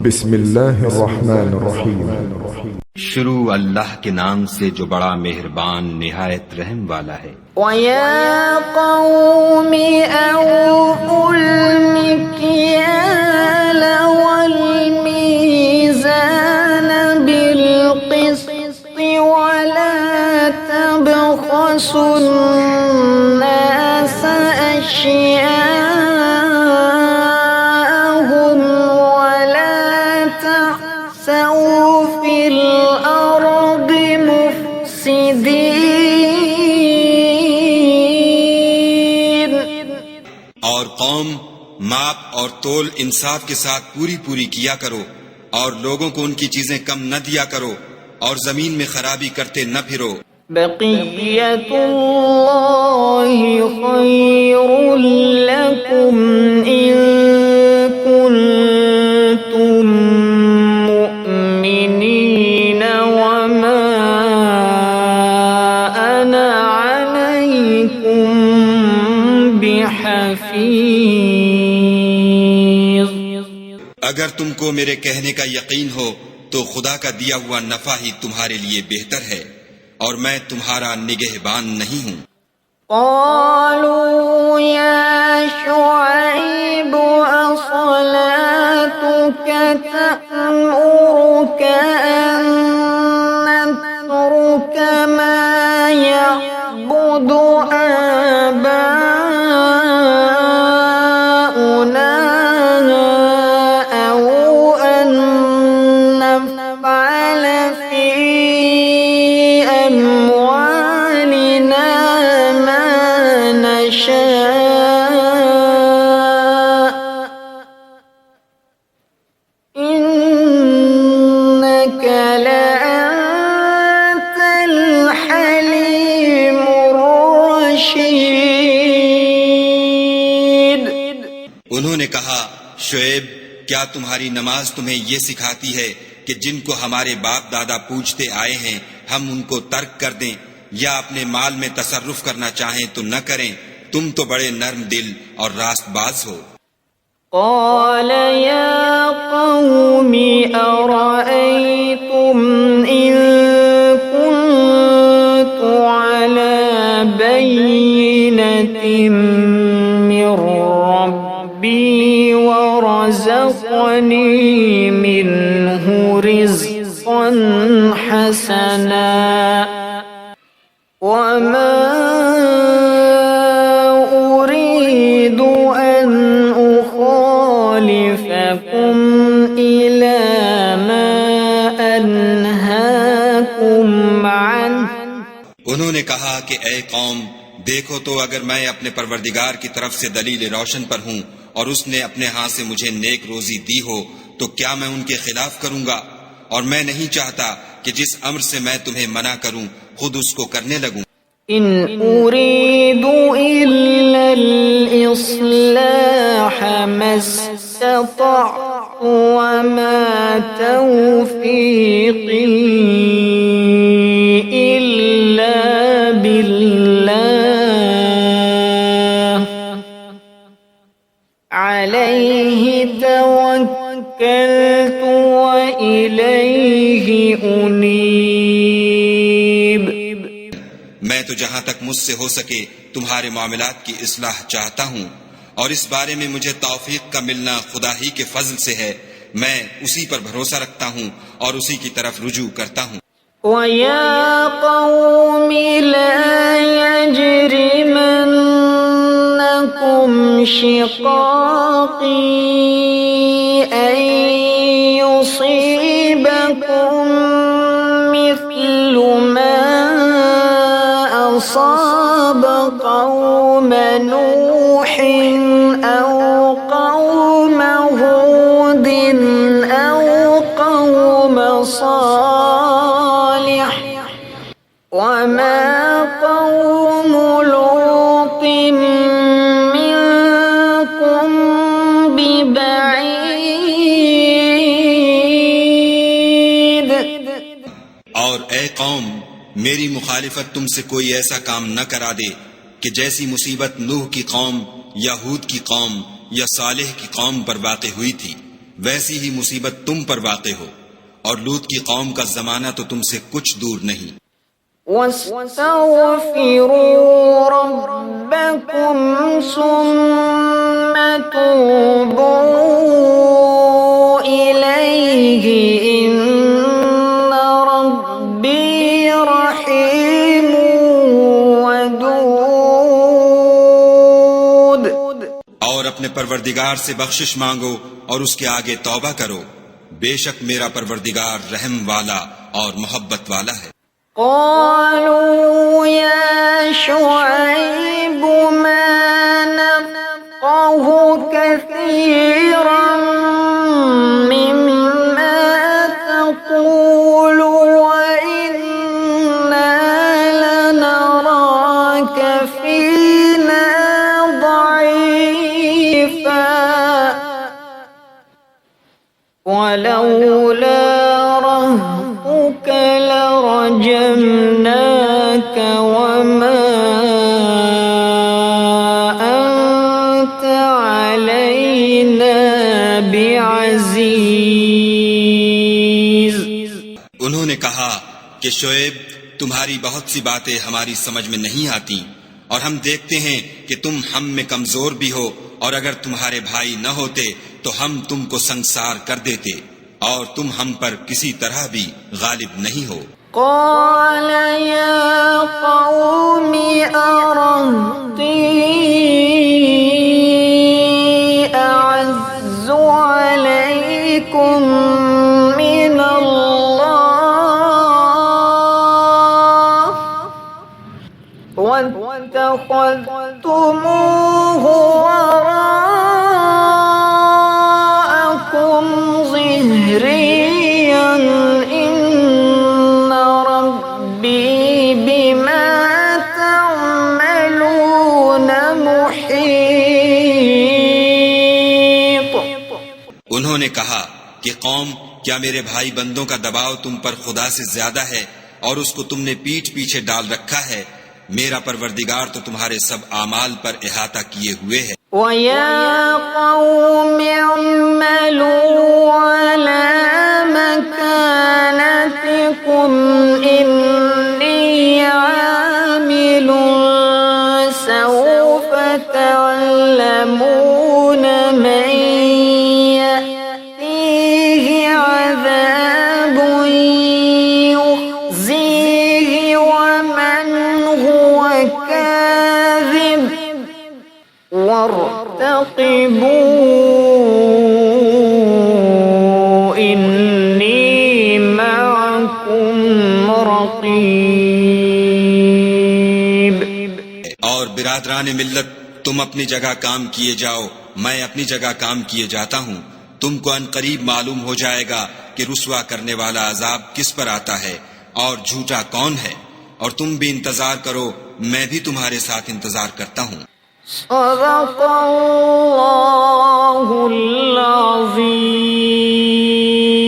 بسم اللہ الرحمن الرحیم۔ شروع اللہ کے نام سے جو بڑا مہربان نہایت رحم والا ہے۔ وَيَا قَوْمِ أَوْفُوا الْمِكْيَالَ وَالْمِيزَانَ بِالْقِسْطِ وَلَا تَبْخَسُوا النَّاسَ أَشْيَاءَهُمْ وَلَا تَعْثَوْا فِي الْأَرْضِ مُفْسِدِينَ۔ اور قوم ماپ اور تول انصاف کے ساتھ پوری کیا کرو، اور لوگوں کو ان کی چیزیں کم نہ دیا کرو، اور زمین میں خرابی کرتے نہ پھرو۔ بقیت اللہ خیر لکم ان کنتم مؤمنین وما انا علیکم بحفیظ۔ اگر تم کو میرے کہنے کا یقین ہو تو خدا کا دیا ہوا نفع ہی تمہارے لیے بہتر ہے، اور میں تمہارا نگہبان نہیں ہوں۔ قالوا يا شعيب أصلاتك تأمرك أن نترك ما يعبد آباؤنا أو أن نفعل في أموالنا ما نشاء إنك لأنت الحليم الرشيد۔ انہوں نے کہا، شعیب کیا تمہاری نماز تمہیں یہ سکھاتی ہے کہ جن کو ہمارے باپ دادا پوجتے آئے ہیں ہم ان کو ترک کر دیں، یا اپنے مال میں تصرف کرنا چاہیں تو نہ کریں؟ تم تو بڑے نرم دل اور راست باز ہو۔ قال يا قوم أرأيتم إن كنت على بينة من ربي ورزقني منه رزقا حسنا وما أريد أن أخالفكم إلى ما أنهاكم عنه۔ انہوں نے کہا کہ اے قوم، دیکھو تو اگر میں اپنے پروردگار کی طرف سے دلیل روشن پر ہوں اور اس نے اپنے ہاتھ سے مجھے نیک روزی دی ہو تو کیا میں ان کے خلاف کروں گا؟ اور میں نہیں چاہتا کہ جس امر سے میں تمہیں منع کروں خود اس کو کرنے لگوں۔ إن أريد إلا الإصلاح ما استطعت وما توفيقي إلا بالله عليه توكلت وإليه أنيب۔ میں تو جہاں تک مجھ سے ہو سکے تمہارے معاملات کی اصلاح چاہتا ہوں، اور اس بارے میں مجھے توفیق کا ملنا خدا ہی کے فضل سے ہے۔ میں اسی پر بھروسہ رکھتا ہوں اور اسی کی طرف رجوع کرتا ہوں۔ وَيَا قَوْمِ لَا يَجْرِمَنَّكُمْ شِقَاقِي أَن يُصِيبَكُم مِّثْلُ مَا أَصَابَ قَوْمَ نُوحٍ أَوْ قَوْمَ هُودٍ أَوْ قَوْمَ صَالِحٍ وَمَا قَوْمُ لُوطٍ مِّنكُمْ بِبَعِيدٍ۔ اور اے قوم، میری مخالفت تم سے کوئی ایسا کام نہ کرا دے کہ جیسی مصیبت نوح کی قوم یا ہود کی قوم یا صالح کی قوم پر واقع ہوئی تھی، ویسی ہی مصیبت تم پر واقع ہو، اور لوط کی قوم کا زمانہ تو تم سے کچھ دور نہیں۔ واستغفروا ربكم ثم توبوا إليه إن ربي رحيم ودود۔ اور اپنے پروردگار سے بخشش مانگو اور اس کے آگے توبہ کرو، بے شک میرا پروردگار رحم والا اور محبت والا ہے۔ قالوا يا شعيب ما نفقه كثيرا مما تقول وإنا لنراك فينا ضعيفا ولولا رهطك لرجمناك وما أنت علينا بعزيز۔ انہوں نے کہا کہ شعیب، تمہاری بہت سی باتیں ہماری سمجھ میں نہیں آتی، اور ہم دیکھتے ہیں کہ تم ہم میں کمزور بھی ہو، اور اگر تمہارے بھائی نہ ہوتے تو ہم تم کو سنگسار کر دیتے، اور تم ہم پر کسی طرح بھی غالب نہیں ہو۔ قال يا قوم أرهطي أعز عليكم من الله واتخذتموه وراءكم ظهريا إن ربي بما تعملون محيط۔ انہوں نے کہا کہ قوم، کیا میرے بھائی بندوں کا دباؤ تم پر خدا سے زیادہ ہے اور اس کو تم نے پیٹھ پیچھے ڈال رکھا ہے؟ میرا پروردگار تو تمہارے سب اعمال پر احاطہ کیے ہوئے ہے۔ وَيَا قَوْمِ اعْمَلُوا عَلَى مَكَانَتِكُمْ إِنِّي عَامِلٌ سَوْفَ تَعْلَمُونَ مَن يَأْتِيهِ عَذَابٌ يُخْزِيهِ وَمَنْ هُوَ كَاذِبٌ وَارْتَقِبُوا إِنِّي مَعَكُمْ رَقِيبٌ۔ اور برادران ملت، تم اپنی جگہ کام کیے جاؤ، میں اپنی جگہ کام کیے جاتا ہوں۔ تم کو ان قریب معلوم ہو جائے گا کہ رسوا کرنے والا عذاب کس پر آتا ہے اور جھوٹا کون ہے، اور تم بھی انتظار کرو، میں بھی تمہارے ساتھ انتظار کرتا ہوں۔ صدق اللہ العظیم۔